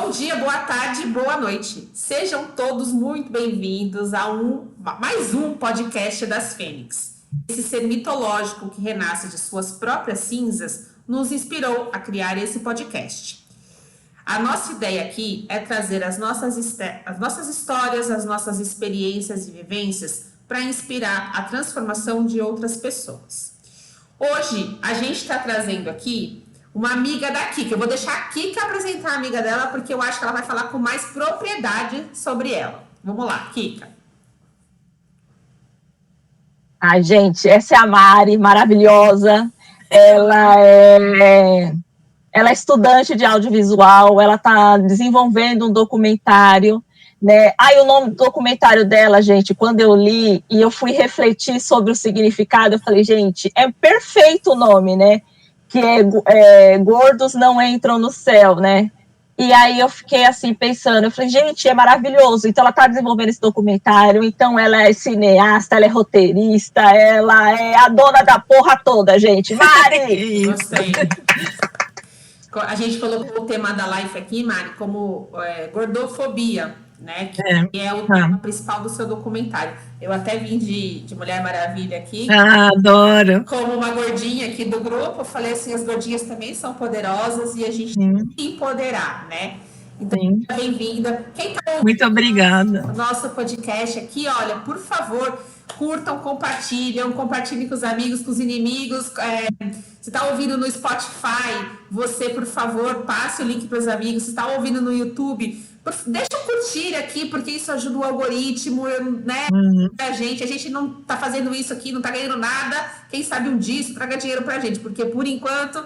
Bom dia, boa tarde, boa noite. Sejam todos muito bem-vindos a mais um podcast das Fênix. Esse ser mitológico que renasce de suas próprias cinzas nos inspirou a criar esse podcast. A nossa ideia aqui é trazer as nossas histórias, as nossas experiências e vivências para inspirar a transformação de outras pessoas. Hoje, a gente está trazendo aqui uma amiga da Kika. Eu vou deixar a Kika apresentar a amiga dela, porque eu acho que ela vai falar com mais propriedade sobre ela. Vamos lá, Kika. Ai, gente, essa é a Mari, maravilhosa. Ela é estudante de audiovisual, ela está desenvolvendo um documentário, né? Aí o nome do documentário dela, gente, quando eu li e eu fui refletir sobre o significado, eu falei, gente, é perfeito o nome, né? Que é Gordos Não Entram no Céu, né? E aí eu fiquei assim pensando, eu falei, gente, é maravilhoso. Então ela está desenvolvendo esse documentário, então ela é cineasta, ela é roteirista, ela é a dona da porra toda, gente. Mari! Gostei. A gente colocou o tema da live aqui, Mari, como gordofobia, né? Que é o tema principal do seu documentário. Eu até vim de Mulher Maravilha aqui. Ah, adoro! Como uma gordinha aqui do grupo, eu falei assim, as gordinhas também são poderosas e a gente tem que empoderar, né? Então, bem-vinda. Quem tá ouvindo Muito obrigada. o nosso podcast aqui, olha, por favor, curtam, compartilhem com os amigos, com os inimigos. Se está ouvindo no Spotify, você, por favor, passe o link para os amigos. Se está ouvindo no YouTube, deixa eu curtir aqui, porque isso ajuda o algoritmo, né? A gente não está fazendo isso aqui, não está ganhando nada. Quem sabe um dia isso traga dinheiro para a gente, porque por enquanto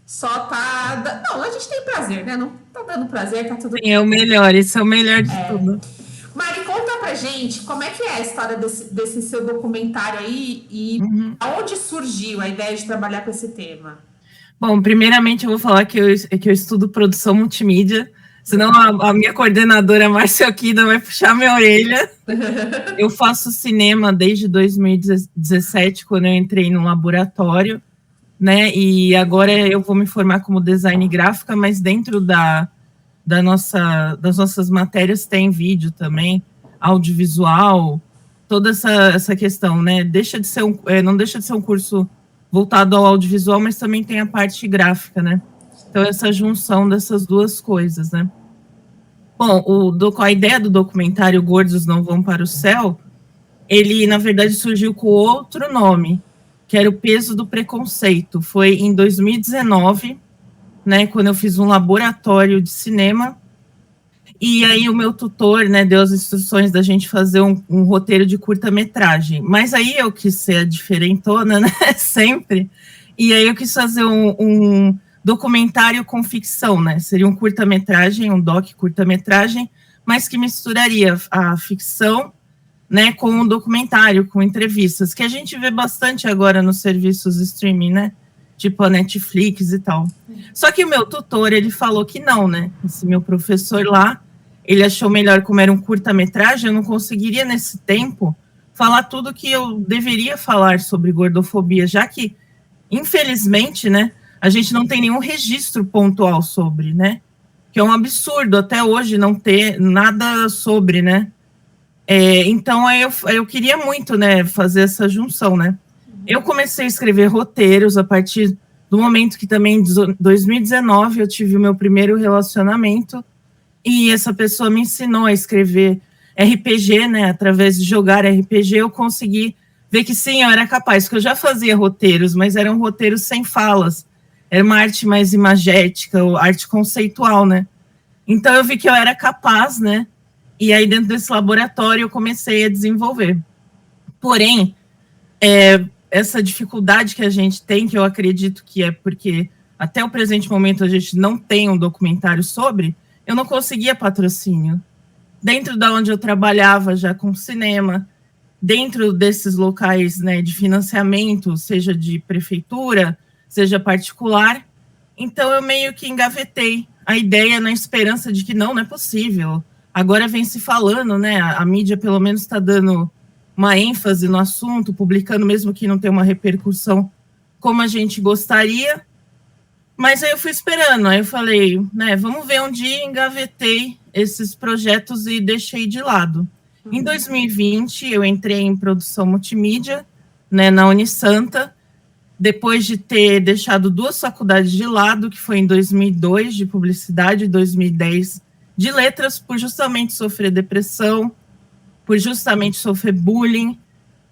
só tá... Não, a gente tem prazer, né? Não tá dando prazer, tá tudo bem. É o melhor, isso é o melhor de tudo. Mari, conta pra gente como é que é a história desse seu documentário aí e aonde surgiu a ideia de trabalhar com esse tema? Bom, primeiramente eu vou falar que eu estudo produção multimídia, senão a minha coordenadora Márcia Okida vai puxar minha orelha. Eu faço cinema desde 2017, quando eu entrei no laboratório, né? E agora eu vou me formar como design gráfica, mas dentro das nossas matérias tem vídeo também, audiovisual, toda essa questão, né? Não deixa de ser um curso voltado ao audiovisual, mas também tem a parte gráfica, né? Então, essa junção dessas duas coisas, né? Bom, a ideia do documentário Gordos Não Vão para o Céu, ele, na verdade, surgiu com outro nome, que era O Peso do Preconceito. Foi em 2019, né, quando eu fiz um laboratório de cinema, e aí o meu tutor, né, deu as instruções da gente fazer um roteiro de curta-metragem. Mas aí eu quis ser a diferentona, né, sempre, e aí eu quis fazer um documentário com ficção, né, seria um curta-metragem, um doc curta-metragem, mas que misturaria a ficção, né, com um documentário, com entrevistas, que a gente vê bastante agora nos serviços streaming, né, tipo a Netflix e tal. Só que o meu tutor, ele falou que não, né? Esse meu professor lá, ele achou melhor, como era um curta-metragem, eu não conseguiria, nesse tempo, falar tudo que eu deveria falar sobre gordofobia, já que, infelizmente, né, a gente não tem nenhum registro pontual sobre, né? Que é um absurdo até hoje não ter nada sobre, né? Então, eu queria muito, né, fazer essa junção, né? Eu comecei a escrever roteiros a partir do momento que também, em 2019, eu tive o meu primeiro relacionamento e essa pessoa me ensinou a escrever RPG, né? Através de jogar RPG, eu consegui ver que sim, eu era capaz, porque eu já fazia roteiros, mas eram roteiros sem falas. Era uma arte mais imagética, arte conceitual, né? Então, eu vi que eu era capaz, né? E aí, dentro desse laboratório, eu comecei a desenvolver. Porém, essa dificuldade que a gente tem, que eu acredito que é porque até o presente momento a gente não tem um documentário sobre, eu não conseguia patrocínio. Dentro da onde eu trabalhava já com cinema, dentro desses locais, né, de financiamento, seja de prefeitura, seja particular, então eu meio que engavetei a ideia na esperança de que não é possível. Agora vem se falando, né, a mídia pelo menos está dando uma ênfase no assunto, publicando mesmo que não tenha uma repercussão como a gente gostaria, Mas aí eu fui esperando, aí eu falei, né, vamos ver, um dia engavetei esses projetos e deixei de lado. Em 2020, eu entrei em produção multimídia, né, na Unisanta, depois de ter deixado 2 faculdades de lado, que foi em 2002 de publicidade e 2010 de letras, por justamente sofrer depressão, por justamente sofrer bullying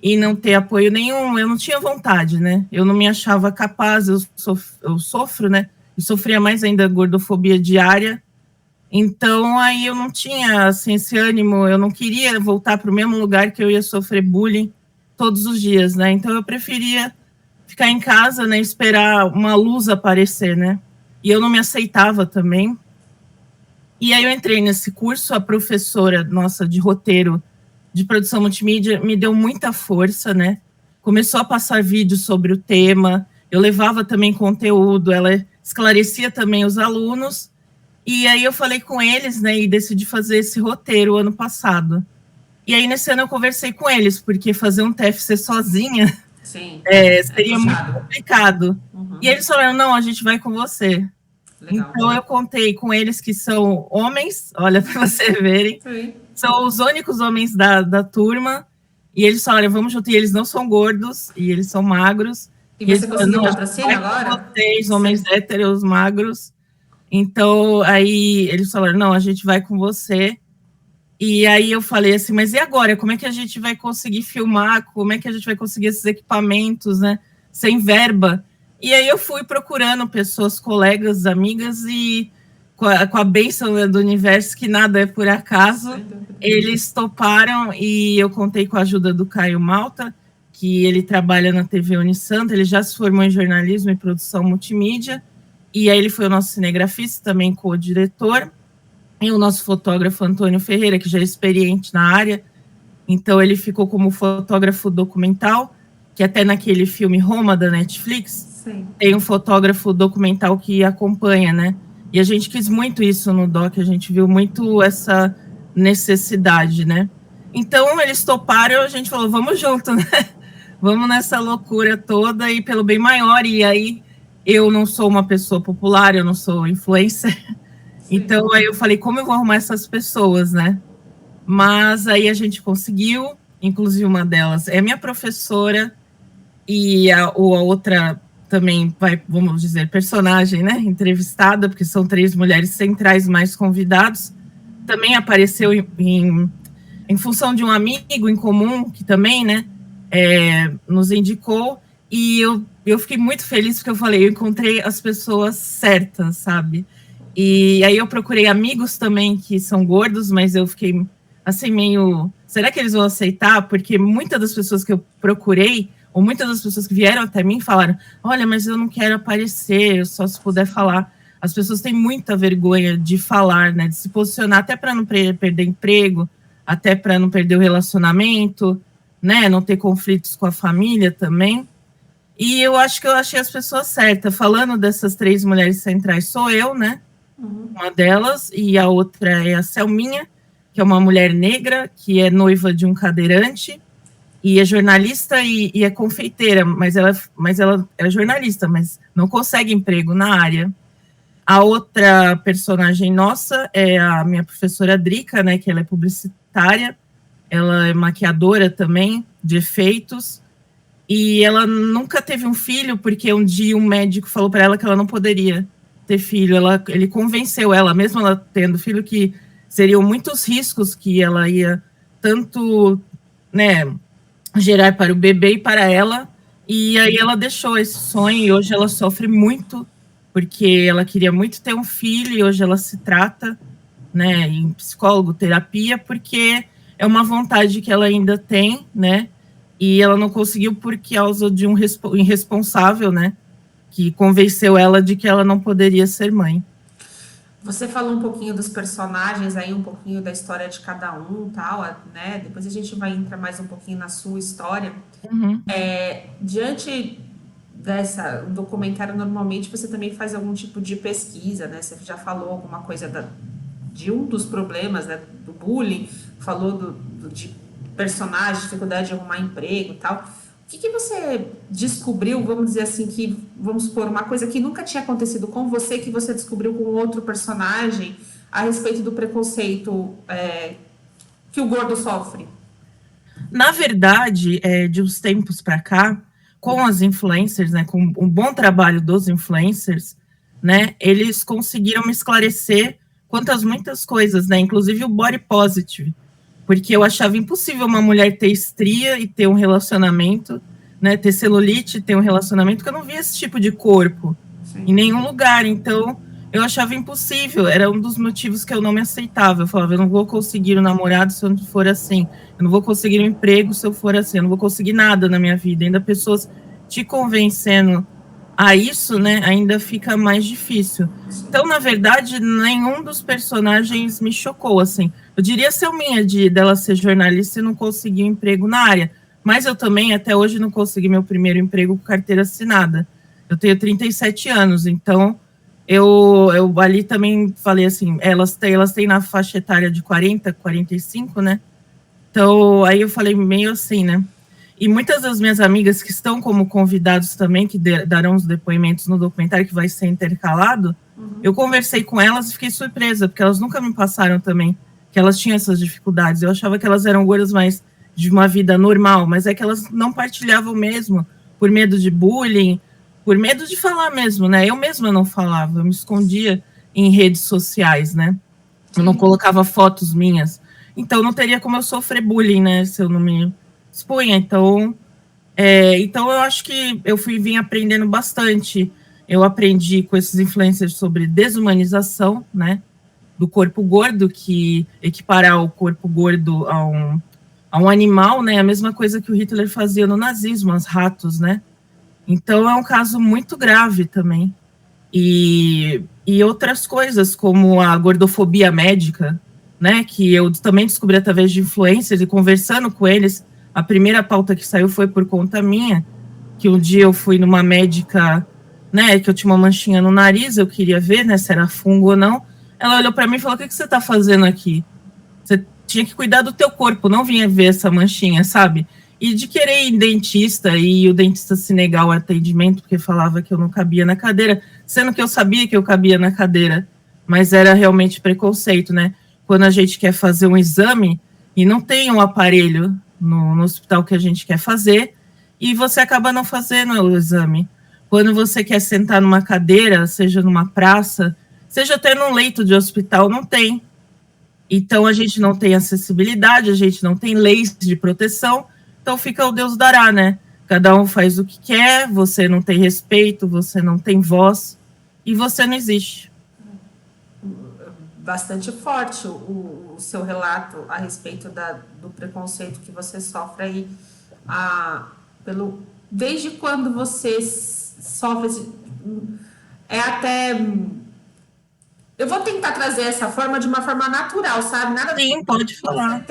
e não ter apoio nenhum. Eu não tinha vontade, né? Eu não me achava capaz, eu sofro, né? E sofria mais ainda gordofobia diária. Então, aí eu não tinha assim, esse ânimo, eu não queria voltar para o mesmo lugar que eu ia sofrer bullying todos os dias, né? Então, eu preferia ficar em casa, né? Esperar uma luz aparecer, né? E eu não me aceitava também. E aí eu entrei nesse curso, a professora nossa de roteiro de produção multimídia me deu muita força, né? Começou a passar vídeos sobre o tema, eu levava também conteúdo, ela esclarecia também os alunos, e aí eu falei com eles, né, e decidi fazer esse roteiro ano passado. E aí nesse ano eu conversei com eles, porque fazer um TFC sozinha Sim, seria muito puxado. complicado. E eles falaram, não, a gente vai com você. Legal. Então eu contei com eles que são homens, olha para vocês verem, Sim. são os únicos homens da turma, e eles falaram, vamos junto, e eles não são gordos, e eles são magros. E E você conseguiu patrocínio agora? Vocês, homens héteros, magros. Então, aí eles falaram, não, a gente vai com você. E aí eu falei assim, mas e agora? Como é que a gente vai conseguir filmar? Como é que a gente vai conseguir esses equipamentos, né? Sem verba. E aí eu fui procurando pessoas, colegas, amigas, e com a bênção, né, do universo, que nada é por acaso, eles toparam, e eu contei com a ajuda do Caio Malta, que ele trabalha na TV Unisanta, ele já se formou em jornalismo e produção multimídia, e aí ele foi o nosso cinegrafista, também co-diretor, e o nosso fotógrafo Antônio Ferreira, que já é experiente na área, então ele ficou como fotógrafo documental, que até naquele filme Roma, da Netflix, Sim. Tem um fotógrafo documental que acompanha, né? E a gente quis muito isso no doc, a gente viu muito essa necessidade, né? Então, eles toparam, a gente falou, vamos junto, né? Vamos nessa loucura toda e pelo bem maior. E aí, eu não sou uma pessoa popular, eu não sou influencer. Então, aí eu falei, como eu vou arrumar essas pessoas, né? Mas aí a gente conseguiu, inclusive uma delas é minha professora, e a outra também vai, vamos dizer, personagem, né, entrevistada, porque são 3 mulheres centrais mais convidados, também apareceu em função de um amigo em comum, que também, né, nos indicou, e eu fiquei muito feliz, porque eu falei, eu encontrei as pessoas certas, sabe? E aí eu procurei amigos também que são gordos, mas eu fiquei, assim, meio... Será que eles vão aceitar? Porque muitas das pessoas que eu procurei, ou muitas das pessoas que vieram até mim falaram, olha, mas eu não quero aparecer, só se puder falar. As pessoas têm muita vergonha de falar, né, de se posicionar, até para não perder emprego, até para não perder o relacionamento, né, não ter conflitos com a família também. E eu acho que eu achei as pessoas certas. Falando dessas 3 mulheres centrais, sou eu, né, uma delas, e a outra é a Selminha, que é uma mulher negra, que é noiva de um cadeirante, e é jornalista e é confeiteira, mas ela é jornalista, mas não consegue emprego na área. A outra personagem nossa é a minha professora Drica, né, que ela é publicitária, ela é maquiadora também, de efeitos, e ela nunca teve um filho, porque um dia um médico falou para ela que ela não poderia ter filho. Ele convenceu ela, mesmo ela tendo filho, que seriam muitos riscos que ela ia tanto, né, gerar para o bebê e para ela, e aí ela deixou esse sonho, e hoje ela sofre muito, porque ela queria muito ter um filho, e hoje ela se trata, né, em psicólogo, terapia, porque é uma vontade que ela ainda tem, né, e ela não conseguiu por causa de um irresponsável, né, que convenceu ela de que ela não poderia ser mãe. Você falou um pouquinho dos personagens aí, um pouquinho da história de cada um, tal, né? Depois a gente vai entrar mais um pouquinho na sua história. Diante dessa documentário, normalmente você também faz algum tipo de pesquisa, né? Você já falou alguma coisa de um dos problemas, né, do bullying, falou de personagem, dificuldade de arrumar emprego, tal. que você descobriu, vamos dizer assim, que, vamos supor, uma coisa que nunca tinha acontecido com você, que você descobriu com outro personagem a respeito do preconceito que o gordo sofre? Na verdade, de uns tempos para cá, com as influencers, né, com um bom trabalho dos influencers, né, eles conseguiram me esclarecer quantas muitas coisas, né, inclusive o body positive, porque eu achava impossível uma mulher ter estria e ter um relacionamento, né, ter celulite e ter um relacionamento, que eu não via esse tipo de corpo em nenhum lugar. Então, eu achava impossível, era um dos motivos que eu não me aceitava. Eu falava, eu não vou conseguir um namorado se eu não for assim, eu não vou conseguir um emprego se eu for assim, eu não vou conseguir nada na minha vida. Ainda pessoas te convencendo a isso, né, ainda fica mais difícil. Então, na verdade, nenhum dos personagens me chocou, assim. Eu diria ser minha dela ser jornalista e não conseguir um emprego na área. Mas eu também, até hoje, não consegui meu primeiro emprego com carteira assinada. Eu tenho 37 anos, então eu ali também falei assim, elas têm na faixa etária de 40, 45, né? Então, aí eu falei meio assim, né? E muitas das minhas amigas que estão como convidados também, que darão os depoimentos no documentário que vai ser intercalado, eu conversei com elas e fiquei surpresa, porque elas nunca me passaram também que elas tinham essas dificuldades. Eu achava que elas eram gordas mais de uma vida normal, mas é que elas não partilhavam mesmo, por medo de bullying, por medo de falar mesmo, né? Eu mesma não falava, eu me escondia em redes sociais, né? Eu não colocava fotos minhas. Então, não teria como eu sofrer bullying, né? Se eu não me expunha. Então, eu acho que vim aprendendo bastante. Eu aprendi com esses influencers sobre desumanização, né? Do corpo gordo, que equiparar o corpo gordo a um animal, né? A mesma coisa que o Hitler fazia no nazismo, os ratos, né? Então, é um caso muito grave também. E outras coisas, como a gordofobia médica, né, que eu também descobri através de influencers e conversando com eles. A primeira pauta que saiu foi por conta minha, que um dia eu fui numa médica, né, que eu tinha uma manchinha no nariz, eu queria ver, né, se era fungo ou não. Ela olhou para mim e falou, o que você está fazendo aqui? Você tinha que cuidar do teu corpo, não vinha ver essa manchinha, sabe? E de querer ir em dentista, e o dentista se negar ao atendimento, porque falava que eu não cabia na cadeira, sendo que eu sabia que eu cabia na cadeira, mas era realmente preconceito, né? Quando a gente quer fazer um exame e não tem um aparelho no hospital que a gente quer fazer, e você acaba não fazendo o exame. Quando você quer sentar numa cadeira, seja numa praça, seja até num leito de hospital, não tem. Então, a gente não tem acessibilidade, a gente não tem leis de proteção, então fica o Deus dará, né? Cada um faz o que quer, você não tem respeito, você não tem voz, e você não existe. Bastante forte o seu relato a respeito do preconceito que você sofre aí, desde quando você sofre, até... Eu vou tentar trazer essa forma de uma forma natural, sabe? Nada. Sim, pode falar.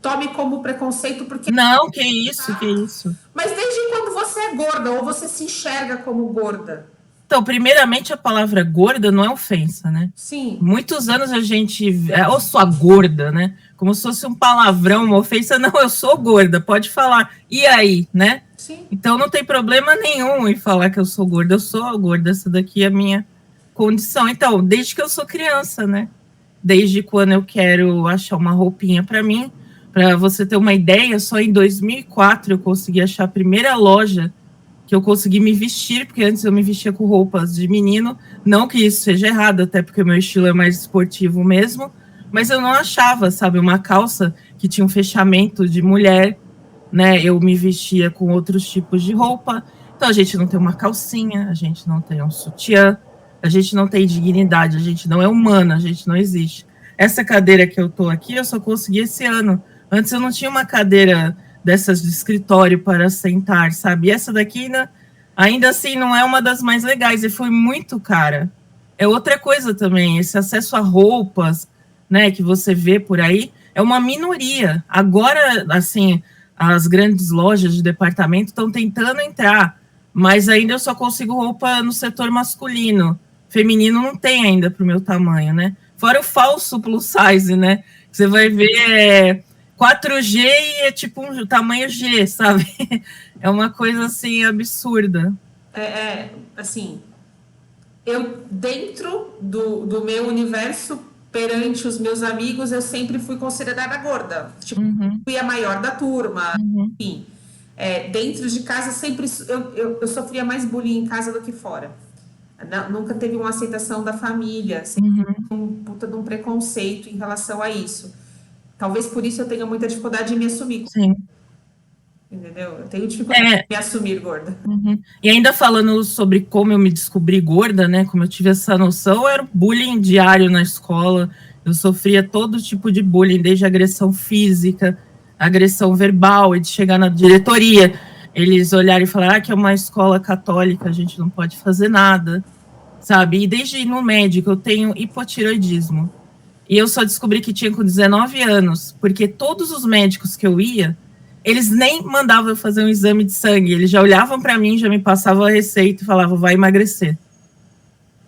Tome como preconceito, porque... Não, que isso, que isso. Mas desde quando você é gorda, ou você se enxerga como gorda? Então, primeiramente, a palavra gorda não é ofensa, né? Sim. Muitos anos a gente... Ou sua gorda, né? Como se fosse um palavrão, uma ofensa. Não, eu sou gorda, pode falar. E aí, né? Sim. Então, não tem problema nenhum em falar que eu sou gorda. Eu sou gorda, essa daqui é a minha condição. Então, desde que eu sou criança, né? Desde quando eu quero achar uma roupinha para mim. Para você ter uma ideia, só em 2004 eu consegui achar a primeira loja que eu consegui me vestir, porque antes eu me vestia com roupas de menino, não que isso seja errado, até porque o meu estilo é mais esportivo mesmo, mas eu não achava, sabe, uma calça que tinha um fechamento de mulher, né, eu me vestia com outros tipos de roupa, então a gente não tem uma calcinha, a gente não tem um sutiã, a gente não tem dignidade, a gente não é humana, a gente não existe. Essa cadeira que eu tô aqui, eu só consegui esse ano. Antes eu não tinha uma cadeira dessas de escritório para sentar, sabe? E essa daqui, né, ainda assim, não é uma das mais legais, e foi muito cara. É outra coisa também, esse acesso a roupas, né, que você vê por aí, é uma minoria. Agora, assim, as grandes lojas de departamento estão tentando entrar, mas ainda eu só consigo roupa no setor masculino. Feminino não tem ainda para o meu tamanho, né? Fora o falso plus size, né? Você vai ver 4G e é tipo um tamanho G, sabe? É uma coisa assim absurda. Assim, eu dentro do meu universo, perante os meus amigos, eu sempre fui considerada gorda. Tipo, fui a maior da turma, enfim. Dentro de casa, sempre eu sofria mais bullying em casa do que fora. Nunca teve uma aceitação da família, sempre um puta de um preconceito em relação a isso. Talvez por isso eu tenha muita dificuldade em me assumir. Sim. Entendeu? Eu tenho dificuldade em me assumir gorda. E ainda falando sobre como eu me descobri gorda, né? Como eu tive essa noção, era bullying diário na escola. Eu sofria todo tipo de bullying, desde agressão física, agressão verbal, e de chegar na diretoria, eles olharem e falar que é uma escola católica, a gente não pode fazer nada, sabe? E desde ir no médico, eu tenho hipotireoidismo. E eu só descobri que tinha com 19 anos, porque todos os médicos que eu ia, eles nem mandavam eu fazer um exame de sangue, eles já olhavam para mim, já me passavam a receita e falavam, vai emagrecer.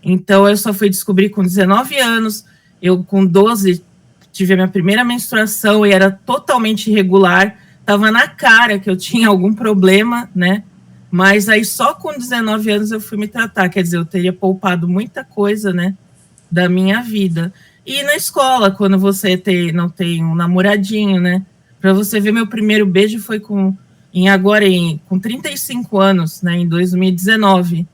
Então, eu só fui descobrir com 19 anos, eu com 12 tive a minha primeira menstruação e era totalmente irregular, estava na cara que eu tinha algum problema, né? Mas aí só com 19 anos eu fui me tratar, quer dizer, eu teria poupado muita coisa, né, da minha vida. E na escola, quando você não tem um namoradinho, né? Para você ver, meu primeiro beijo foi com 35 anos, né? Em 2019.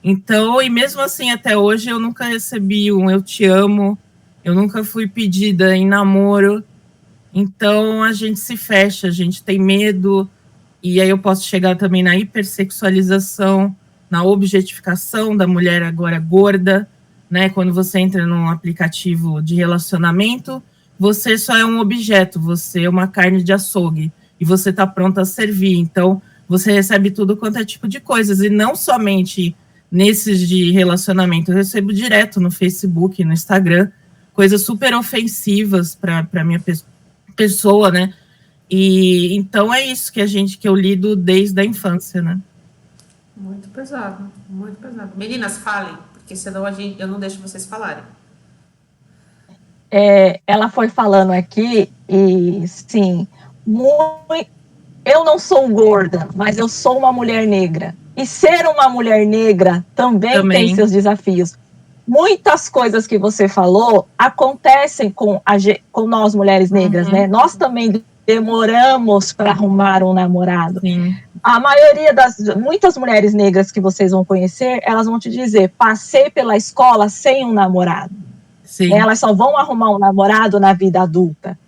Então, e mesmo assim, até hoje, eu nunca recebi um eu te amo, eu nunca fui pedida em namoro. Então, a gente se fecha, a gente tem medo. E aí eu posso chegar também na hipersexualização, na objetificação da mulher agora gorda, né? Quando você entra num aplicativo de relacionamento, você só é um objeto, você é uma carne de açougue e você está pronta a servir. Então, você recebe tudo quanto é tipo de coisas, e não somente nesses de relacionamento, eu recebo direto no Facebook, no Instagram, coisas super ofensivas para a minha pessoa, né? E então é isso que eu lido desde a infância, né? Muito pesado, muito pesado. Meninas, falem, porque senão eu não deixo vocês falarem. Ela foi falando aqui e, sim, eu não sou gorda, mas eu sou uma mulher negra. E ser uma mulher negra também tem seus desafios. Muitas coisas que você falou acontecem com nós, mulheres negras, né? Nós também demoramos para arrumar um namorado. Sim. A maioria muitas mulheres negras que vocês vão conhecer, elas vão te dizer, passei pela escola sem um namorado. Sim. Elas só vão arrumar um namorado na vida adulta,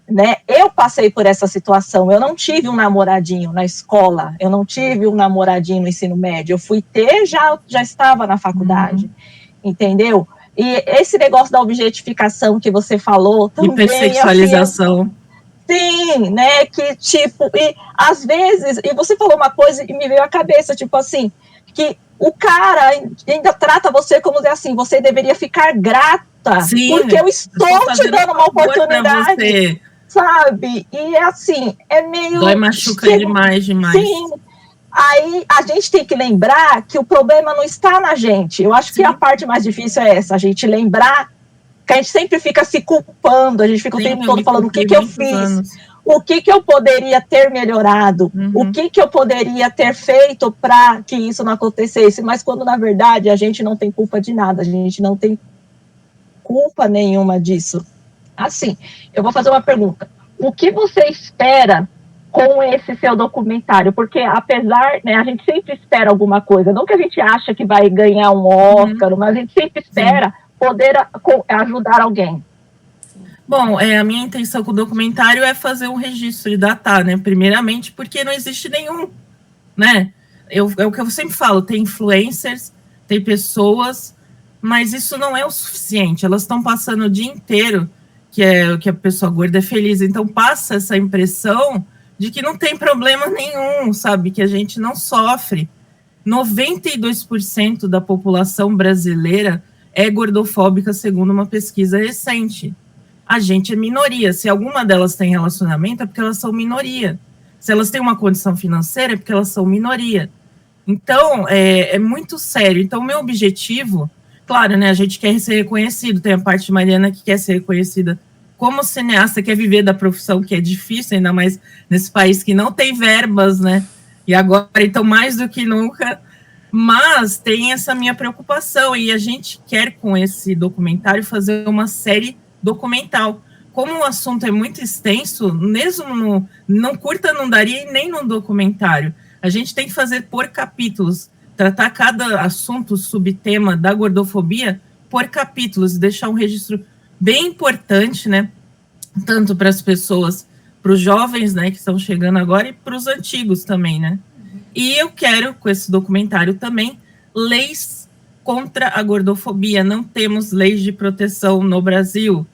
né? Eu passei por essa situação, eu não tive um namoradinho na escola, eu não tive um namoradinho no ensino médio, eu fui ter, já estava na faculdade, entendeu? E esse negócio da objetificação que você falou também... Hipersexualização. Sim, né, que tipo, e às vezes, e você falou uma coisa e me veio à cabeça, tipo assim, que o cara ainda trata você como assim, você deveria ficar grata, sim, porque eu estou te dando uma oportunidade, sabe? E é assim, é meio... Dói, machuca demais. Sim, aí a gente tem que lembrar que o problema não está na gente. Eu acho que a parte mais difícil é essa, a gente lembrar que a gente sempre fica se culpando, a gente fica o tempo todo falando o que eu fiz, o que eu poderia ter melhorado, o que eu poderia ter feito para que isso não acontecesse, mas quando na verdade a gente não tem culpa de nada, a gente não tem culpa nenhuma disso. Assim, eu vou fazer uma pergunta, o que você espera com esse seu documentário? Porque apesar, né, a gente sempre espera alguma coisa, não que a gente acha que vai ganhar um Oscar, mas a gente sempre espera poder ajudar alguém. Bom, a minha intenção com o documentário é fazer um registro e datar, né? Primeiramente, porque não existe nenhum, né? É o que eu sempre falo, tem influencers, tem pessoas, mas isso não é o suficiente. Elas estão passando o dia inteiro que a pessoa gorda é feliz. Então, passa essa impressão de que não tem problema nenhum, sabe? Que a gente não sofre. 92% da população brasileira é gordofóbica, segundo uma pesquisa recente. A gente é minoria. Se alguma delas tem relacionamento, é porque elas são minoria. Se elas têm uma condição financeira, é porque elas são minoria. Então, é muito sério. Então, o meu objetivo, claro, né, a gente quer ser reconhecido. Tem a parte de Mariana que quer ser reconhecida como cineasta quer viver da profissão, que é difícil, ainda mais nesse país que não tem verbas, né? E agora, então, mais do que nunca, mas tem essa minha preocupação, e a gente quer, com esse documentário, fazer uma série documental. Como o assunto é muito extenso, mesmo não curta não daria, e nem no documentário. A gente tem que fazer por capítulos, tratar cada assunto, subtema da gordofobia por capítulos, deixar um registro bem importante, né? Tanto para as pessoas, para os jovens, né, que estão chegando agora, e para os antigos também, né? E eu quero, com esse documentário também, leis contra a gordofobia. Não temos leis de proteção no Brasil,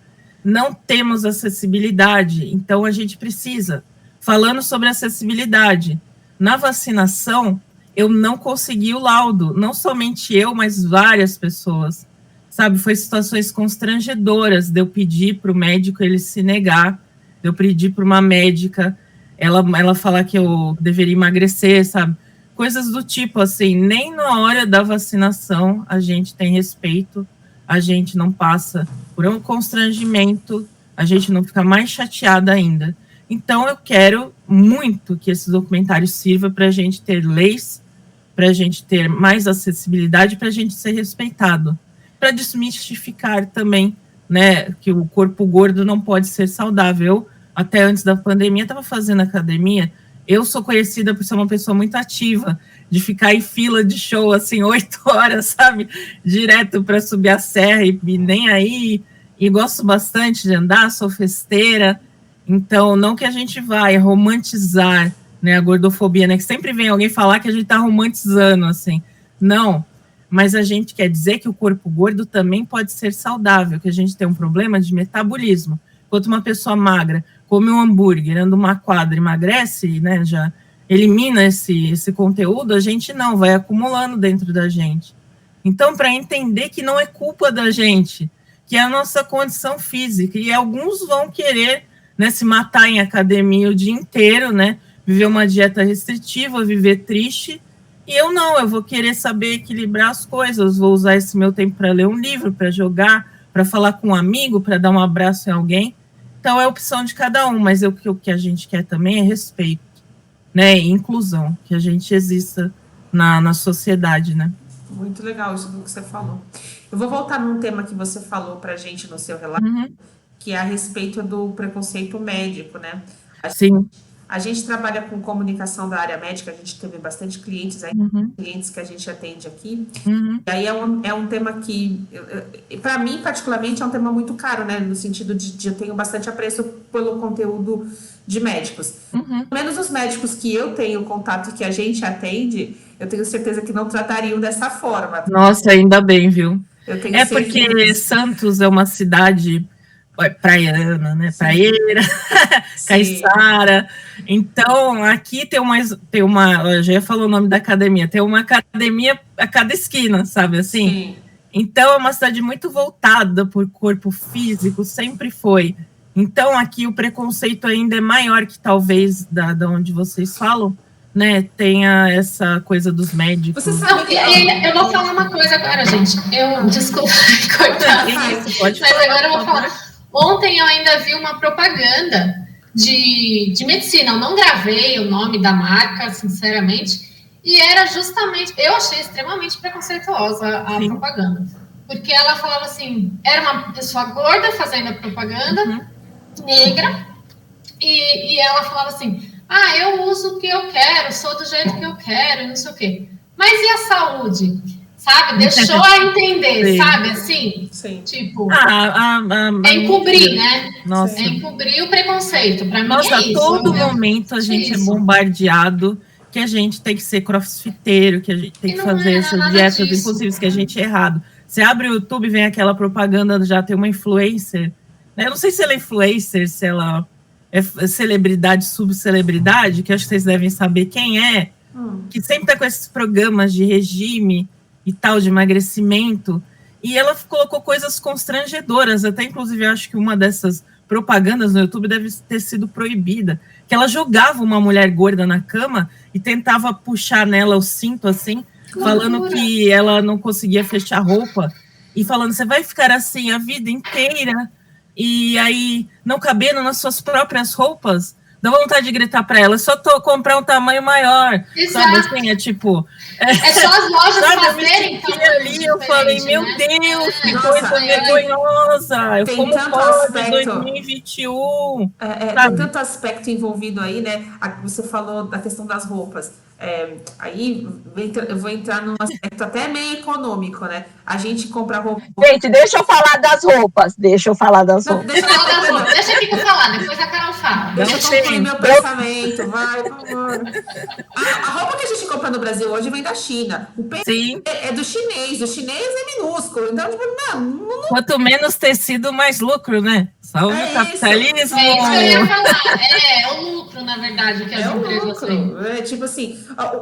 não temos acessibilidade, então a gente precisa. Falando sobre acessibilidade, na vacinação, eu não consegui o laudo, não somente eu, mas várias pessoas, sabe? Foi situações constrangedoras de eu pedir para o médico ele se negar, de eu pedir para uma médica ela falar que eu deveria emagrecer, sabe? Coisas do tipo, assim, nem na hora da vacinação a gente tem respeito, a gente não passa por um constrangimento, a gente não fica mais chateada ainda. Então, eu quero muito que esse documentário sirva para a gente ter leis, para a gente ter mais acessibilidade, para a gente ser respeitado, para desmistificar também, né, que o corpo gordo não pode ser saudável. Até antes da pandemia, estava fazendo academia. Eu sou conhecida por ser uma pessoa muito ativa, de ficar em fila de show, assim, 8 horas, sabe? Direto para subir a serra e nem aí. E gosto bastante de andar, sou festeira. Então, não que a gente vai romantizar, né, a gordofobia, né? Que sempre vem alguém falar que a gente está romantizando, assim. Não, mas a gente quer dizer que o corpo gordo também pode ser saudável, que a gente tem um problema de metabolismo. Enquanto uma pessoa magra come um hambúrguer, anda uma quadra, emagrece, né, já elimina esse conteúdo, a gente não, vai acumulando dentro da gente. Então, para entender que não é culpa da gente, que é a nossa condição física, e alguns vão querer, né, se matar em academia o dia inteiro, né, viver uma dieta restritiva, viver triste, e eu não, eu vou querer saber equilibrar as coisas, vou usar esse meu tempo para ler um livro, para jogar, para falar com um amigo, para dar um abraço em alguém. Então, é a opção de cada um, mas o que a gente quer também é respeito, né, e inclusão, que a gente exista na sociedade, né. Muito legal isso do que você falou. Eu vou voltar num tema que você falou pra gente no seu relato, que é a respeito do preconceito médico, né? Sim. A gente trabalha com comunicação da área médica, a gente teve bastante clientes aí, clientes que a gente atende aqui. E aí é um tema que, para mim, particularmente, é um tema muito caro, né? No sentido de eu tenho bastante apreço pelo conteúdo de médicos. Pelo menos os médicos que eu tenho contato e que a gente atende, eu tenho certeza que não tratariam dessa forma. Nossa, ainda bem, viu? Eu tenho porque certeza. Santos é uma cidade praiana, né? Praieira, caiçara. Então, aqui tem uma, eu já ia falar o nome da academia, tem uma academia a cada esquina, sabe assim? Sim. Então, é uma cidade muito voltada por corpo físico, sempre foi. Então, aqui o preconceito ainda é maior que talvez da onde vocês falam, né? Tenha essa coisa dos médicos. Você sabe que eu vou falar uma coisa agora, gente. Desculpa cortar, mas agora eu vou falar. Ontem eu ainda vi uma propaganda de medicina. Eu não gravei o nome da marca, sinceramente, e era justamente... Eu achei extremamente preconceituosa a propaganda, porque ela falava assim, era uma pessoa gorda fazendo a propaganda, negra, e ela falava assim, eu uso o que eu quero, sou do jeito que eu quero, não sei o quê. Mas e a saúde? Sabe? Deixou a entender, sabe? Assim, tipo, é encobrir, né? Nossa. É encobrir o preconceito. Pra mim Nossa, é isso. a todo momento a gente é bombardeado que a gente tem que ser crossfiteiro, que a gente tem que fazer essas dietas impossíveis, que a gente é errado. Você abre o YouTube, vem aquela propaganda, já tem uma influencer, né? Eu não sei se ela é influencer, se ela é celebridade, subcelebridade, que acho que vocês devem saber quem é, que sempre tá com esses programas de regime e tal, de emagrecimento, e ela colocou coisas constrangedoras, até inclusive eu acho que uma dessas propagandas no YouTube deve ter sido proibida, que ela jogava uma mulher gorda na cama e tentava puxar nela o cinto assim, falando que ela não conseguia fechar a roupa, e falando, você vai ficar assim a vida inteira, e aí não cabendo nas suas próprias roupas, dá vontade de gritar para ela, só comprar um tamanho maior. Exato. Sabe assim, é tipo... É só as lojas sabe, fazerem ali, eu falei, meu Deus, que coisa vergonhosa. Eu como pode 2021. Tem tanto aspecto envolvido aí, né? Você falou da questão das roupas. Aí eu vou entrar num aspecto até meio econômico, né? A gente compra roupa. Gente, deixa eu falar das roupas. Deixa eu falar das roupas. Deixa eu falar, depois a Carol fala. Deixa eu concluir meu pensamento, vai, por favor. A roupa que a gente compra no Brasil hoje vem da China. O Sim. É do chinês. O chinês é minúsculo. Então, tipo, não... Quanto menos tecido, mais lucro, né? Salve o capitalismo! Isso que eu ia falar. É o lucro, na verdade, que as empresas têm. Tipo assim,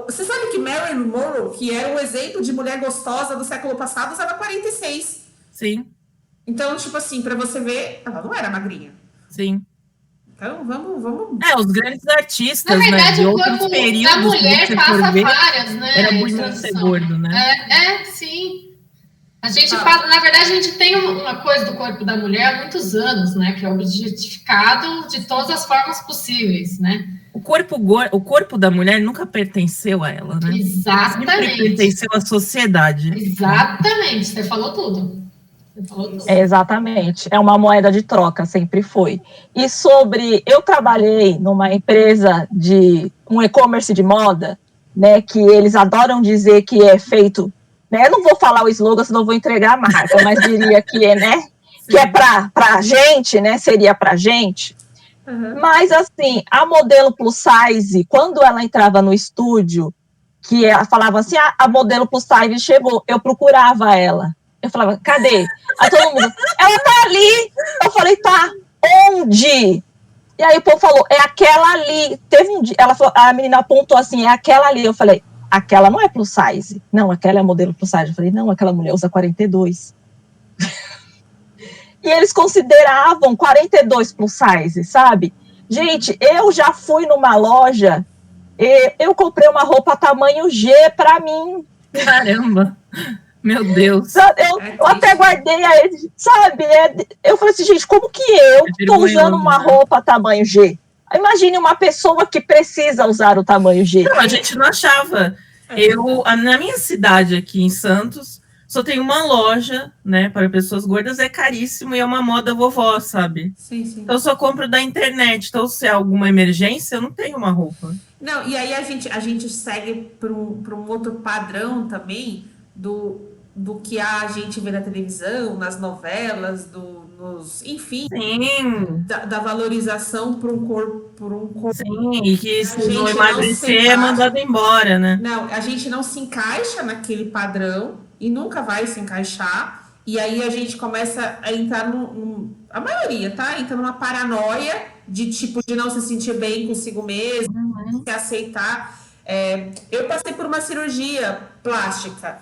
você sabe que Marilyn Monroe, que era um exemplo de mulher gostosa do século passado, usava 46. Sim. Então, tipo assim, pra você ver, ela não era magrinha. Sim. Então, vamos... os grandes artistas, na verdade, né, de o outros corpo períodos, da mulher passa várias, né? Era muito ser gordo, né? Sim. A gente faz, na verdade, a gente tem uma coisa do corpo da mulher há muitos anos, né? Que é objetificado de todas as formas possíveis, né? O corpo da mulher nunca pertenceu a ela, né? Exatamente. Sempre pertenceu à sociedade. Exatamente, você falou tudo. Exatamente, é uma moeda de troca, sempre foi. E eu trabalhei numa empresa de um e-commerce de moda, né, que eles adoram dizer que é feito, né, eu não vou falar o slogan, senão eu vou entregar a marca, mas diria que é, né, que é pra gente, né, seria pra gente. Uhum. Mas assim, a modelo plus size, quando ela entrava no estúdio, que ela falava assim, a modelo plus size chegou, eu procurava ela. Eu falava, cadê? Aí todo mundo, ela tá ali. Eu falei, tá, onde? E aí o povo falou, é aquela ali. Teve um dia, a menina apontou assim, é aquela ali. Eu falei, aquela não é plus size. Não, aquela é modelo plus size. Eu falei, não, aquela mulher usa 42. E eles consideravam 42 plus size, sabe? Gente, eu já fui numa loja, eu comprei uma roupa tamanho G pra mim. Caramba! Meu Deus. Eu até guardei a ele, sabe? Eu falei assim, gente, como que eu tô usando uma roupa tamanho G? Imagine uma pessoa que precisa usar o tamanho G. Não, a gente não achava. Na minha cidade aqui em Santos, só tem uma loja, né, para pessoas gordas, é caríssimo e é uma moda vovó, sabe? Sim. Então eu só compro da internet. Então, se é alguma emergência, eu não tenho uma roupa. Não, e aí a gente segue para um outro padrão também do que a gente vê na televisão, nas novelas, enfim, da valorização por um corpo. Sim, e que se não emagrecer é mandado embora, né? Não, a gente não se encaixa naquele padrão e nunca vai se encaixar. E aí a gente começa a entrar a maioria, tá? Entra numa paranoia de não se sentir bem consigo mesmo, se aceitar. Eu passei por uma cirurgia plástica.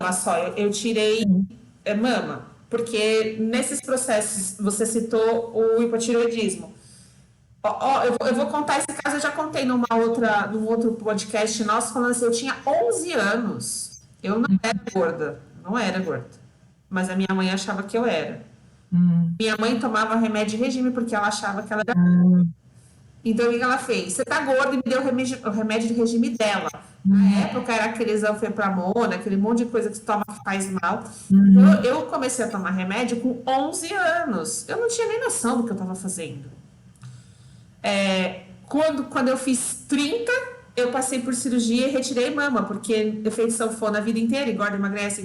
Olha só, eu tirei mama, porque nesses processos, você citou o hipotireoidismo. Eu vou contar esse caso, eu já contei num outro podcast nosso, falando assim, eu tinha 11 anos, eu não era gorda, mas a minha mãe achava que eu era. Minha mãe tomava remédio de regime, porque ela achava que ela era gorda. Então, o que ela fez? Você tá gorda e me deu o remédio de regime dela. Na época, era aquele zanfepramona, aquele monte de coisa que toma que faz mal. Então, eu comecei a tomar remédio com 11 anos. Eu não tinha nem noção do que eu estava fazendo. Quando eu fiz 30, eu passei por cirurgia e retirei mama, porque eu fiz sanfona a vida inteira, engorda, emagrece.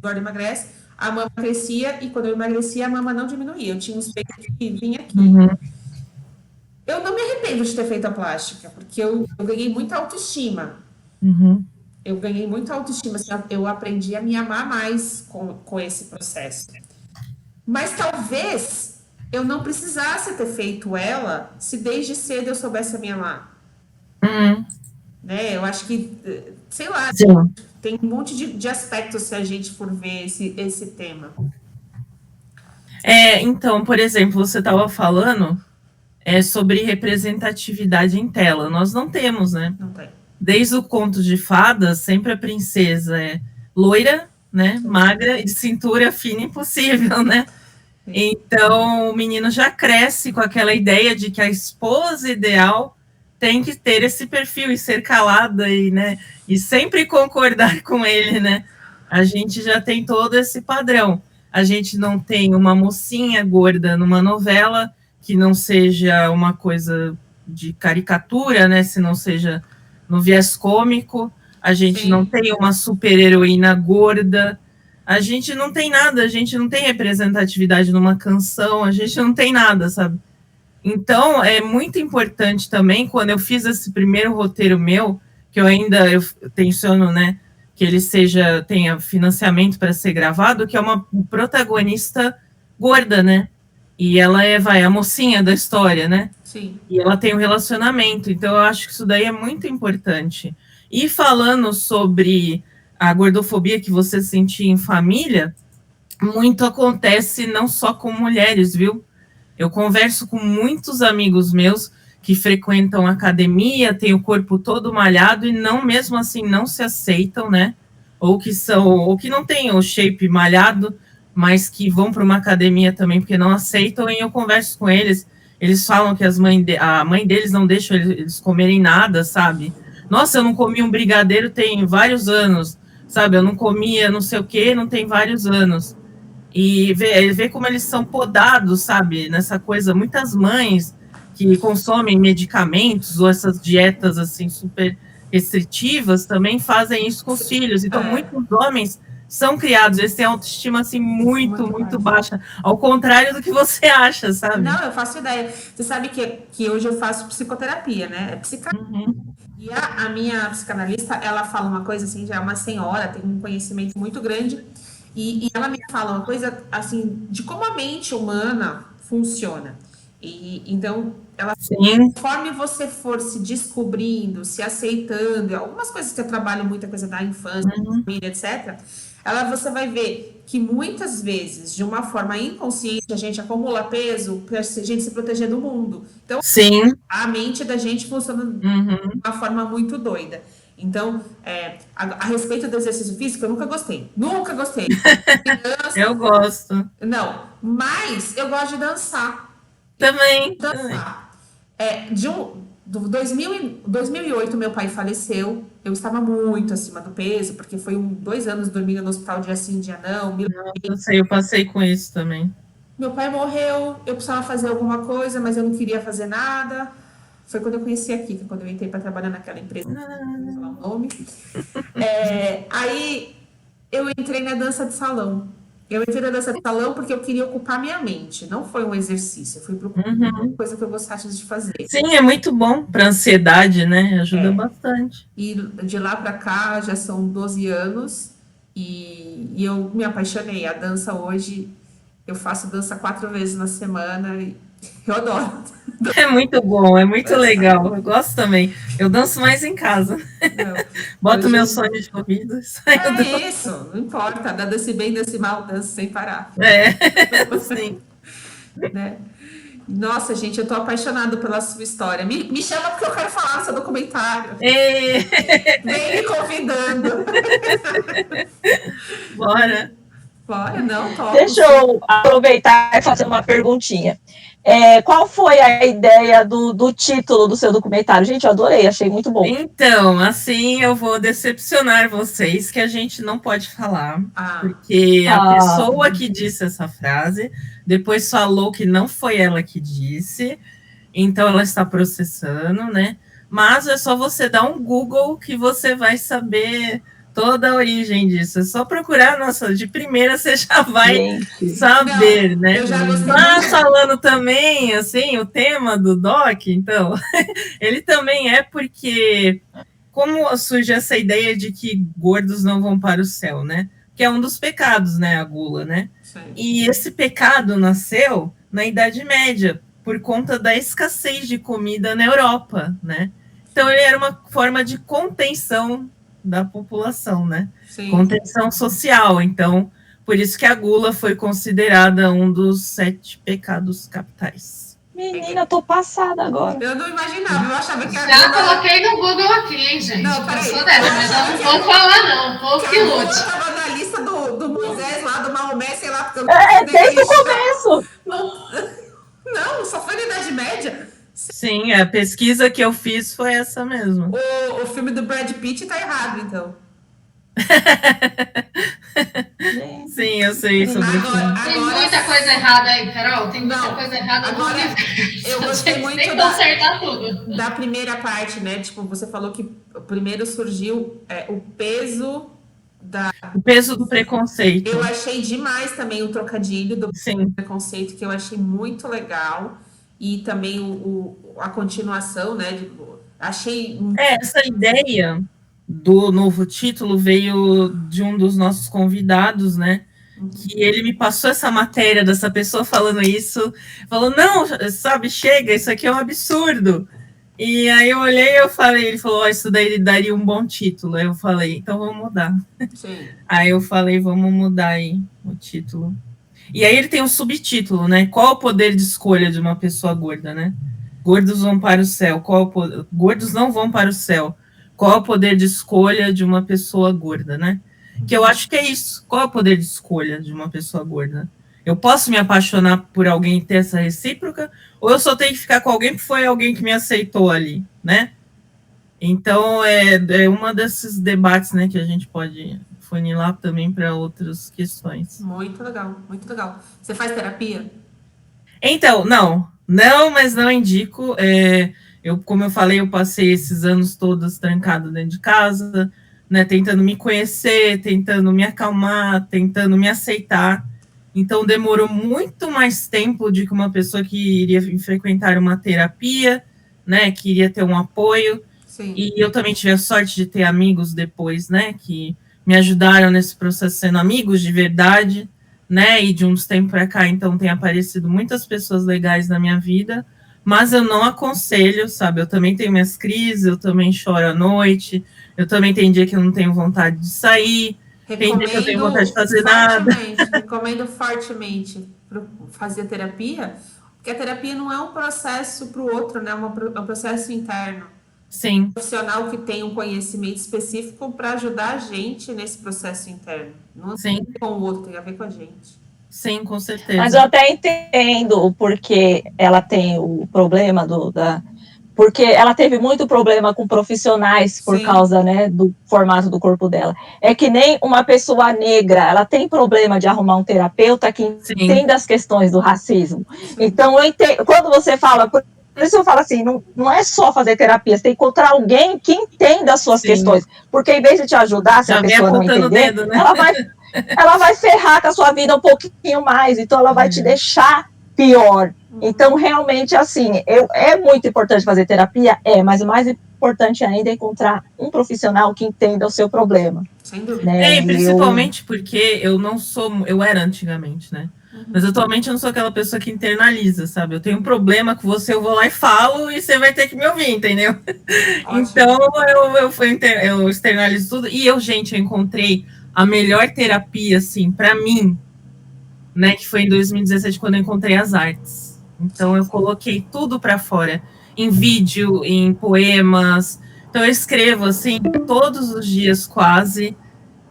A mama crescia e quando eu emagrecia, a mama não diminuía. Eu tinha uns peitos que vinha aqui. Eu não me arrependo de ter feito a plástica, porque eu ganhei muita autoestima. Eu ganhei muita autoestima, assim, eu aprendi a me amar mais com esse processo. Mas talvez eu não precisasse ter feito ela se desde cedo eu soubesse me amar. Né? Eu acho que, sei lá, tem um monte de aspectos se a gente for ver esse tema. Então, por exemplo, você estava falando sobre representatividade em tela. Nós não temos, né? Não tem. Desde o conto de fadas, sempre a princesa é loira, né? Magra e de cintura fina impossível, né? Então, o menino já cresce com aquela ideia de que a esposa ideal tem que ter esse perfil e ser calada e sempre concordar com ele, né? A gente já tem todo esse padrão. A gente não tem uma mocinha gorda numa novela que não seja uma coisa de caricatura, né? Se não seja no viés cômico. A gente não tem uma super-heroína gorda. A gente não tem nada, a gente não tem representatividade numa canção, a gente não tem nada, sabe? Então, é muito importante também, quando eu fiz esse primeiro roteiro meu, que eu tenciono, né, que ele tenha financiamento para ser gravado, que é uma protagonista gorda, né? E ela é a mocinha da história, né? Sim. E ela tem um relacionamento, então eu acho que isso daí é muito importante. E falando sobre a gordofobia que você sentia em família, muito acontece não só com mulheres, viu? Eu converso com muitos amigos meus que frequentam academia, têm o corpo todo malhado e mesmo assim não se aceitam, né? Ou que não têm o shape malhado, mas que vão para uma academia também porque não aceitam, e eu converso com eles, eles falam que a mãe deles não deixa eles comerem nada, sabe? Nossa, eu não comi um brigadeiro tem vários anos, sabe? Eu não comia não sei o que, não tem vários anos. E ver como eles são podados, sabe? Nessa coisa, muitas mães que consomem medicamentos ou essas dietas assim super restritivas também fazem isso com os filhos. Então, muitos homens são criados, eles têm autoestima assim muito baixa, ao contrário do que você acha, sabe? Não, eu faço ideia. Você sabe que hoje eu faço psicoterapia, né? É psicanalista. E a minha psicanalista, ela fala uma coisa assim, já é uma senhora, tem um conhecimento muito grande, e ela me fala uma coisa assim, de como a mente humana funciona. E então, conforme você for se descobrindo, se aceitando, algumas coisas que eu trabalho, muita coisa da infância, da família, etc., você vai ver que muitas vezes, de uma forma inconsciente, a gente acumula peso para a gente se proteger do mundo. Então, a mente da gente funciona de uma forma muito doida. Então, a respeito do exercício físico, eu nunca gostei. Nunca gostei. Criança, eu gosto. Não, mas eu gosto de dançar. Também. Dançar. 2008, meu pai faleceu. Eu estava muito acima do peso, porque foi 2 anos dormindo no hospital dia sim, dia não. Eu passei com isso também. Meu pai morreu, eu precisava fazer alguma coisa, mas eu não queria fazer nada. Foi quando eu conheci a Kika, quando eu entrei para trabalhar naquela empresa, não vou falar o nome. Aí eu entrei na dança de salão. Eu entrei na dança de salão porque eu queria ocupar minha mente. Não foi um exercício, eu fui procurar uma coisa que eu gostasse de fazer. Sim, é muito bom para ansiedade, né? Ajuda bastante. E de lá para cá já são 12 anos e eu me apaixonei. A dança hoje, eu faço dança 4 vezes na semana e eu adoro. É muito bom, é muito legal. Eu gosto também. Eu danço mais em casa. Boto meu sonho de ouvido. Isso, não importa. Dance bem, dance mal, dance sem parar. Sim. Né? Nossa, gente, eu tô apaixonada pela sua história. Me chama porque eu quero falar do seu documentário. Vem me convidando. Bora. Não, topo. Deixa eu aproveitar e fazer uma perguntinha. Qual foi a ideia do título do seu documentário? Gente, eu adorei, achei muito bom. Então, assim, eu vou decepcionar vocês, que a gente não pode falar, porque a pessoa que disse essa frase depois falou que não foi ela que disse, então ela está processando, né? Mas é só você dar um Google que você vai saber toda a origem disso. É só procurar, nossa, de primeira você já vai saber, né? Eu já gostei. Mas falando também, assim, o tema do doc, então, ele também é porque, como surge essa ideia de que gordos não vão para o céu, né? Que é um dos pecados, né? A gula, né? Sim. E esse pecado nasceu na Idade Média, por conta da escassez de comida na Europa, né? Então, ele era uma forma de contenção da população, né? Sim. Contenção social. Então, por isso que a gula foi considerada um dos 7 pecados capitais. Menina, eu tô passada agora. Eu não imaginava, eu achava que já coloquei no Google aqui, hein, gente? Não, peraí. Eu sou dessa, mas eu não vou falar, não. O povo que lute. Eu tava na lista do Moisés lá, do Maomé, sei lá. Desde o começo. Idade Média. Sim, a pesquisa que eu fiz foi essa mesmo. O filme do Brad Pitt tá errado, então. Sim, eu sei sobre isso. Tem muita coisa errada aí, Carol. Tem muita coisa errada. Agora, eu gostei muito tem que consertar tudo. Da primeira parte, né? Tipo, você falou que primeiro surgiu o peso o peso do preconceito. Eu achei demais também o trocadilho do Sim. preconceito, que eu achei muito legal. E também a continuação, né? Achei... Essa ideia do novo título veio de um dos nossos convidados, né? Que ele me passou essa matéria dessa pessoa falando isso, falou, não, sabe, chega, isso aqui é um absurdo. E aí eu olhei e eu falei, ele falou, isso daí daria um bom título. Aí eu falei, então vamos mudar. Sim. Aí eu falei, vamos mudar aí o título. E aí ele tem um subtítulo, né? Qual o poder de escolha de uma pessoa gorda, né? Gordos vão para o céu. Gordos não vão para o céu. Qual o poder de escolha de uma pessoa gorda, né? Que eu acho que é isso. Qual é o poder de escolha de uma pessoa gorda? Eu posso me apaixonar por alguém e ter essa recíproca? Ou eu só tenho que ficar com alguém que foi alguém que me aceitou ali, né? Então, é uma desses debates, né, que a gente pode funilar também para outras questões. Muito legal, muito legal. Você faz terapia? Então, não, mas não indico. Como eu falei, eu passei esses anos todos trancado dentro de casa, né, tentando me conhecer, tentando me acalmar, tentando me aceitar. Então, demorou muito mais tempo do que uma pessoa que iria frequentar uma terapia, né, que iria ter um apoio. Sim. E eu também tive a sorte de ter amigos depois, né, que me ajudaram nesse processo, sendo amigos de verdade, né, e de uns tempos para cá, então, tem aparecido muitas pessoas legais na minha vida, mas eu não aconselho, sabe, eu também tenho minhas crises, eu também choro à noite, eu também tenho dia que eu não tenho vontade de sair, tem dia que eu tenho vontade de fazer nada. Recomendo fortemente fazer terapia, porque a terapia não é um processo para o outro, né, é um processo interno. Sim. Um profissional que tem um conhecimento específico para ajudar a gente nesse processo interno. Não tem a ver com o outro, tem a ver com a gente. Sim, com certeza. Mas eu até entendo o porquê ela tem o problema porque ela teve muito problema com profissionais por causa, né, do formato do corpo dela. É que nem uma pessoa negra, ela tem problema de arrumar um terapeuta que entenda as questões do racismo. Então, eu entendo, quando você fala... Por isso eu falo assim, não é só fazer terapia, você tem que encontrar alguém que entenda as suas questões. Porque em vez de te ajudar, se a pessoa não entender, dedo, né? ela vai ferrar com a sua vida um pouquinho mais, então ela vai te deixar pior. Então, realmente, assim, é muito importante fazer terapia, mas o mais importante ainda é encontrar um profissional que entenda o seu problema. Sem dúvida. Né? Principalmente porque eu era antigamente, né? Mas atualmente eu não sou aquela pessoa que internaliza, sabe? Eu tenho um problema com você, eu vou lá e falo e você vai ter que me ouvir, entendeu? Então eu externalizo tudo. E eu encontrei a melhor terapia, assim, para mim, né? Que foi em 2017, quando eu encontrei as artes. Então eu coloquei tudo para fora, em vídeo, em poemas. Então eu escrevo, assim, todos os dias quase.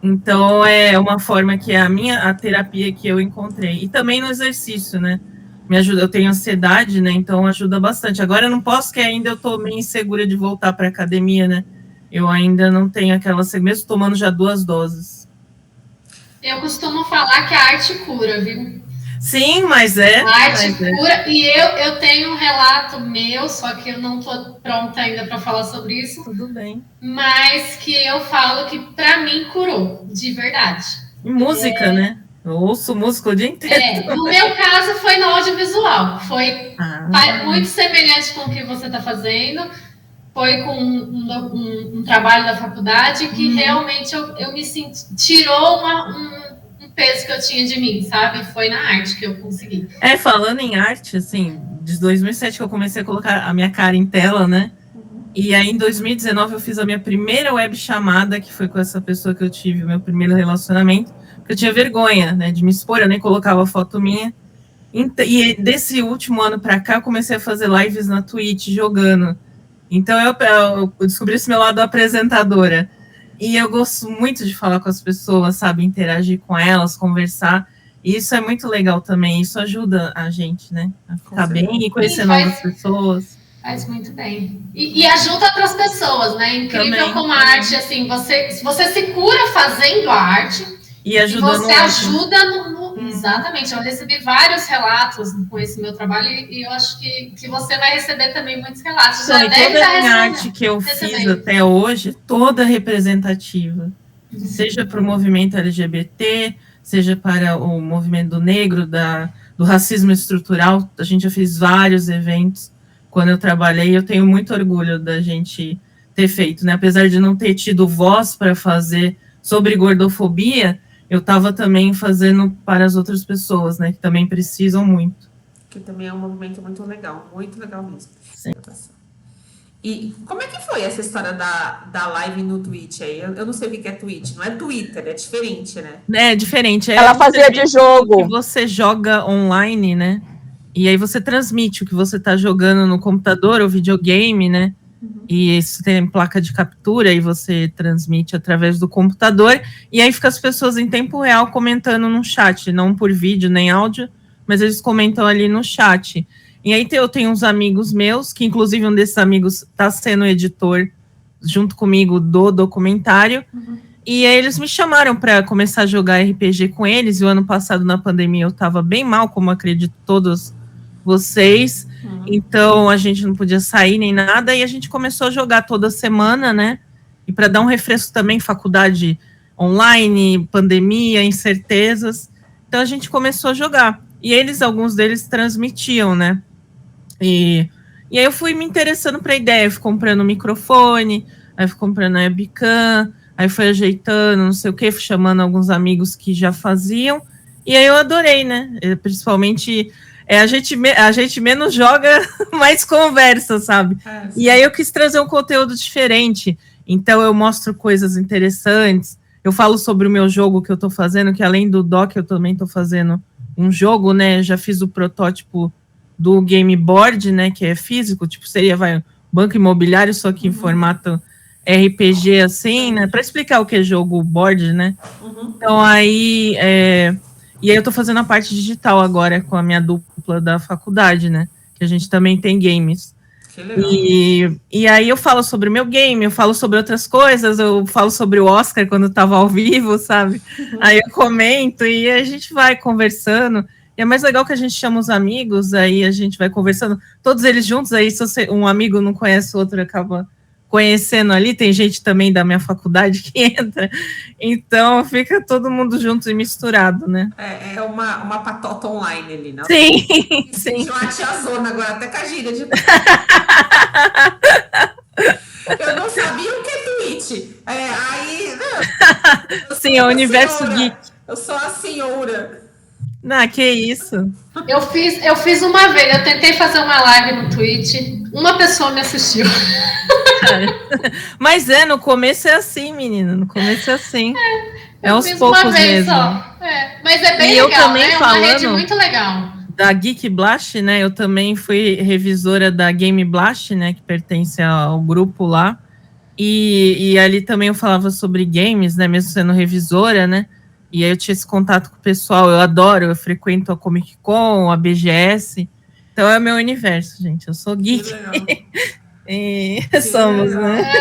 Então, é uma forma que é a terapia que eu encontrei. E também no exercício, né? Me ajuda, eu tenho ansiedade, né? Então, ajuda bastante. Agora, eu não posso, que ainda eu tô meio insegura de voltar para academia, né? Eu ainda não tenho aquela... Mesmo tomando já 2 doses. Eu costumo falar que a arte cura, viu? Sim, mas é. A arte cura. E eu tenho um relato meu, só que eu não tô pronta ainda para falar sobre isso. Tudo bem. Mas que eu falo que para mim curou, de verdade. E música, né? Eu ouço música o dia inteiro. No meu caso foi no audiovisual. Foi muito semelhante com o que você está fazendo. Foi com um trabalho da faculdade que realmente eu me senti... Tirou um peso que eu tinha de mim, sabe? Foi na arte que eu consegui. Falando em arte, assim, de 2007 que eu comecei a colocar a minha cara em tela, né? E aí, em 2019, eu fiz a minha primeira web chamada, que foi com essa pessoa que eu tive o meu primeiro relacionamento, porque eu tinha vergonha, né, de me expor, eu nem colocava foto minha. E desse último ano pra cá, eu comecei a fazer lives na Twitch, jogando. Então, eu descobri esse meu lado apresentadora. E eu gosto muito de falar com as pessoas, sabe, interagir com elas, conversar. E isso é muito legal também, isso ajuda a gente, né? A ficar bem e conhecer novas pessoas. Faz muito bem. E ajuda outras pessoas, né? Incrível também, como a arte, assim, você se cura fazendo a arte e você ajuda no. Exatamente, eu recebi vários relatos com esse meu trabalho e eu acho que você vai receber também muitos relatos. Toda a minha arte que eu fiz até hoje, toda representativa. Seja para o movimento LGBT, seja para o movimento negro, do racismo estrutural. A gente já fez vários eventos. Quando eu trabalhei, eu tenho muito orgulho da gente ter feito, né? Apesar de não ter tido voz para fazer sobre gordofobia, eu estava também fazendo para as outras pessoas, né? Que também precisam muito. Que também é um movimento muito legal mesmo. Sim. E como é que foi essa história da live no Twitch aí? Eu não sei o que é Twitch, não é Twitter, é diferente, né? É diferente. Ela fazia de jogo. Que você joga online, né? E aí você transmite o que você está jogando no computador ou videogame, né? E isso tem placa de captura e você transmite através do computador. E aí fica as pessoas em tempo real comentando no chat, não por vídeo nem áudio, mas eles comentam ali no chat. E aí eu tenho uns amigos meus, que inclusive um desses amigos está sendo editor junto comigo do documentário. E aí eles me chamaram para começar a jogar RPG com eles. E o ano passado, na pandemia, eu estava bem mal, como acredito todos vocês. Então a gente não podia sair nem nada. E a gente começou a jogar toda semana, né? E para dar um refresco também, faculdade online, pandemia, incertezas. Então a gente começou a jogar. E alguns deles transmitiam, né? E aí eu fui me interessando para a ideia. Eu fui comprando microfone, aí fui comprando a webcam, aí fui ajeitando, não sei o que, fui chamando alguns amigos que já faziam, e aí eu adorei, né? Principalmente, a gente menos joga, mais conversa, sabe? E aí eu quis trazer um conteúdo diferente, então eu mostro coisas interessantes, eu falo sobre o meu jogo que eu tô fazendo, que além do doc eu também tô fazendo um jogo, né? Já fiz o protótipo do game board, né, que é físico, tipo, seria banco imobiliário, só que em formato RPG, assim, né, para explicar o que é jogo board, né. Então, aí, e aí eu tô fazendo a parte digital agora com a minha dupla da faculdade, né, que a gente também tem games. Que legal. E aí eu falo sobre o meu game, eu falo sobre outras coisas, eu falo sobre o Oscar quando eu tava ao vivo, sabe, aí eu comento e a gente vai conversando. E é mais legal que a gente chama os amigos, aí a gente vai conversando, todos eles juntos, aí se um amigo não conhece o outro, acaba conhecendo ali, tem gente também da minha faculdade que entra, então fica todo mundo junto e misturado, né? É uma patota online ali, né? Sim, sim. Uma tiazona agora, até com a gíria de... Eu não sabia o que é Twitch. Sim, é o universo geek. Eu sou a senhora. Não, que isso. Eu fiz uma vez, eu tentei fazer uma live no Twitch, uma pessoa me assistiu. Mas no começo é assim, menina, no começo é assim. É aos poucos uma vez mesmo. Só. Mas é bem e legal, eu também né? É uma rede muito legal. Da Geek Blast, né, eu também fui revisora da Game Blast, né, que pertence ao grupo lá, e ali também eu falava sobre games, né, mesmo sendo revisora, né, e aí eu tinha esse contato com o pessoal, eu adoro, eu frequento a Comic Con, a BGS, então é o meu universo, gente, eu sou geek. E somos, né?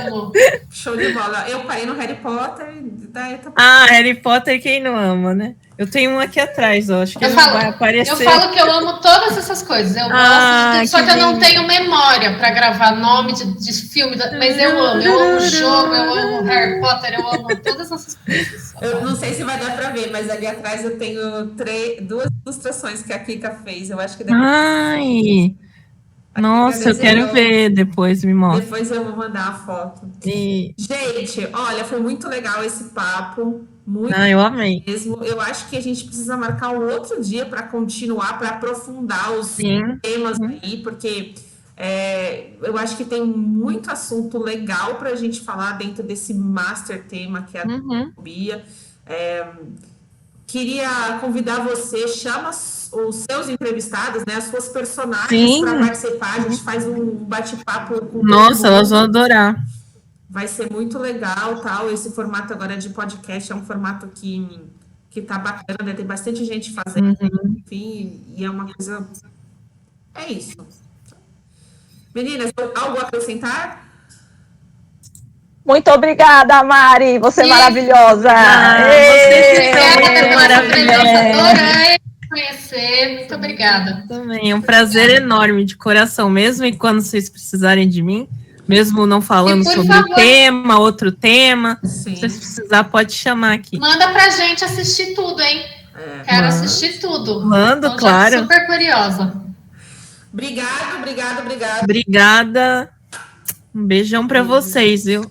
Amo. Show de bola. Eu parei no Harry Potter. Harry Potter, quem não ama, né? Eu tenho um aqui atrás, ó, acho que ele vai aparecer. Eu falo que eu amo todas essas coisas. Eu gosto, só que eu não tenho memória para gravar nome de filme, mas eu amo. Eu amo o jogo, eu amo Harry Potter, eu amo todas essas coisas. Eu não sei se vai dar para ver, mas ali atrás eu tenho duas ilustrações que a Kika fez. Eu acho que depois... Ai! Nossa, eu quero ver, depois me mostra. Depois eu vou mandar a foto. Gente, olha, foi muito legal esse papo. Muito eu amei. Mesmo. Eu acho que a gente precisa marcar um outro dia para continuar, para aprofundar os temas aí, porque eu acho que tem muito assunto legal para a gente falar dentro desse master tema que é a fobia. Queria convidar você, chama os seus entrevistados, né, as suas personagens para participar. A gente faz um bate-papo com Nossa, elas vão adorar. Vai ser muito legal, tal. Esse formato agora de podcast é um formato que que tá bacana, né? Tem bastante gente fazendo, enfim, e é uma coisa... É isso. Meninas, algo a acrescentar? Muito obrigada, Mari. Você é maravilhosa. Vocês Obrigada, maravilhosa. Adorei conhecer. Muito obrigada. Também, é um prazer enorme, de coração mesmo. E quando vocês precisarem de mim, mesmo não falando sobre o tema, outro tema, se vocês precisarem, pode chamar aqui. Manda pra gente assistir tudo, hein? Quero assistir tudo. Mando, então, claro. Já super curiosa. Obrigada. Obrigada. Um beijão para vocês, viu?